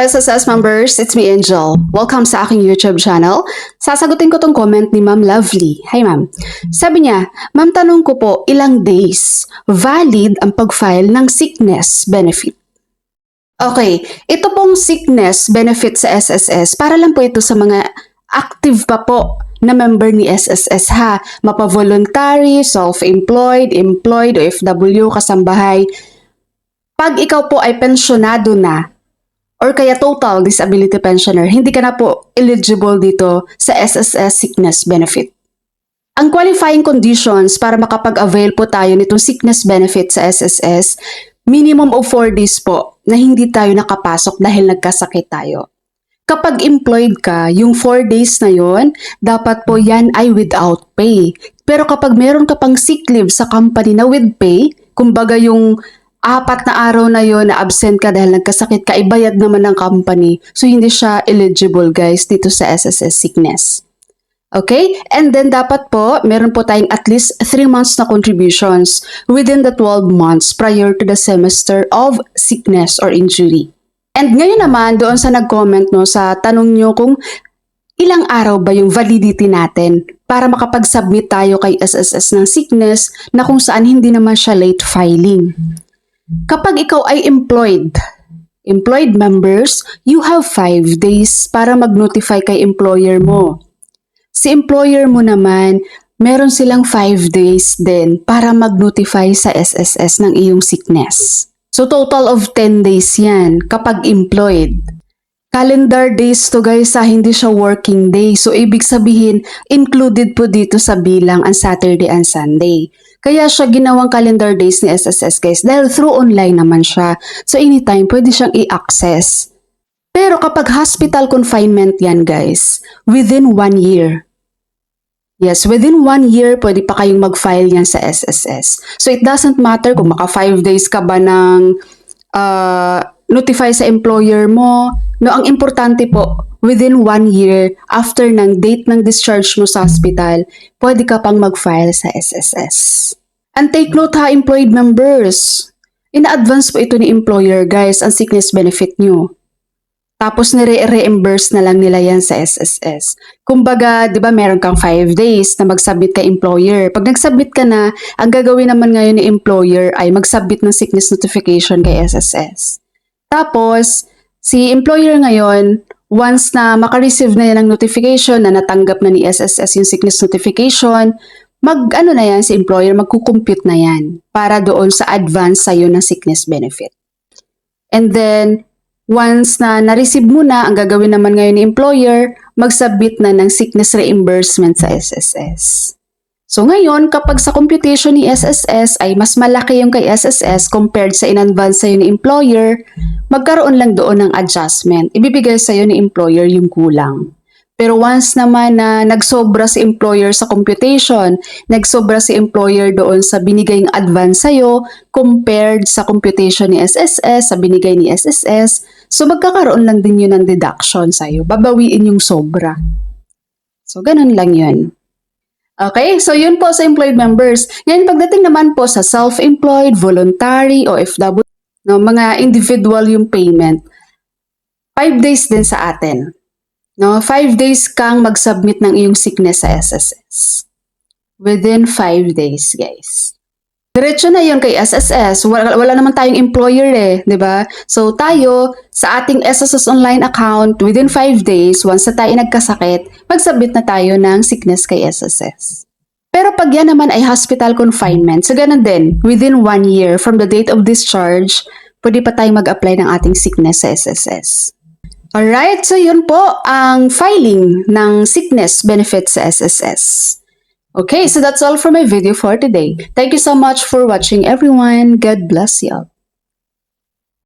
SSS members, it's me Angel. Welcome sa aking YouTube channel. Sasagutin ko tong comment ni Ma'am Lovely. Hi Ma'am. Sabi niya, Ma'am tanong ko po, ilang days valid ang pag-file ng sickness benefit? Okay, ito pong sickness benefit sa SSS, para lang po ito sa mga active pa po na member ni SSS ha. Mapa-voluntary, self-employed, employed, OFW, kasambahay. Pag ikaw po ay pensyonado na, or kaya total disability pensioner, hindi ka na po eligible dito sa SSS sickness benefit. Ang qualifying conditions para makapag-avail po tayo nitong sickness benefit sa SSS, minimum of 4 days po na hindi tayo nakapasok dahil nagkasakit tayo. Kapag employed ka, yung 4 days na yon, dapat po yan ay without pay. Pero kapag meron ka pang sick leave sa company na with pay, kumbaga yung 4 na araw na yon na absent ka dahil nagkasakit ka, ibayad naman ng company. So, hindi siya eligible guys dito sa SSS sickness. Okay? And then dapat po, meron po tayong at least 3 months na contributions within the 12 months prior to the semester of sickness or injury. And ngayon naman, doon sa nag-comment no, sa tanong nyo kung ilang araw ba yung validity natin para makapag-submit tayo kay SSS ng sickness na kung saan hindi naman siya late filing. Kapag ikaw ay employed members, you have 5 days para mag-notify kay employer mo. Si employer mo naman, meron silang 5 days din para mag-notify sa SSS ng iyong sickness. So total of 10 days yan kapag employed. Calendar days to guys, hindi siya working day. So ibig sabihin, included po dito sa bilang ang Saturday and Sunday. Kaya siya ginawang calendar days ni SSS guys dahil through online naman siya. So anytime pwede siyang i-access. Pero kapag hospital confinement yan guys, within 1 year. Yes, within 1 year pwede pa kayong mag-file yan sa SSS. So it doesn't matter kung maka 5 days ka ba ng notify sa employer mo. No, ang importante po, within 1 year after ng date ng discharge mo sa hospital, pwede ka pang mag-file sa SSS. And take note ha, employed members. Ina-advance po ito ni employer guys, ang sickness benefit nyo. Tapos nire-reimburse na lang nila yan sa SSS. Kumbaga, di ba meron kang 5 days na mag-submit kay employer. Pag nag-submit ka na, ang gagawin naman ngayon ni employer ay mag-submit ng sickness notification kay SSS. Tapos, si employer ngayon, once na makareceive na yan ng notification na natanggap na ni SSS yung sickness notification, mag-ano na yan si employer, magkukompute na yan para doon sa advance sa'yo ng sickness benefit. And then, once na na-receive mo na, ang gagawin naman ngayon ni employer, mag-submit na ng sickness reimbursement sa SSS. So ngayon, kapag sa computation ni SSS ay mas malaki yung kay SSS compared sa in-advance sa'yo ni employer, magkaroon lang doon ng adjustment. Ibibigay sa'yo ni employer yung kulang. Pero once naman na nagsobra si employer sa computation, nagsobra si employer doon sa binigay ng advance sa'yo compared sa computation ni SSS, sa binigay ni SSS, so magkakaroon lang din yun ng deduction sa'yo. Babawiin yung sobra. So ganun lang yun. Okay, so yun po sa employed members. Ngayon, pagdating naman po sa self-employed, voluntary, OFW, no, mga individual yung payment, 5 days din sa atin. No, 5 days kang mag-submit ng iyong sickness sa SSS. Within 5 days, guys. Diretso na yun kay SSS. Wala naman tayong employer di ba? So tayo, sa ating SSS online account, within 5 days, once na tayo nagkasakit, mag-submit na tayo ng sickness kay SSS. Pero pag yan naman ay hospital confinement, so ganun din, within 1 year from the date of discharge, pwede pa tayong mag-apply ng ating sickness sa SSS. Alright, so yun po ang filing ng sickness benefits sa SSS. Okay, so that's all for my video for today. Thank you so much for watching everyone. God bless you.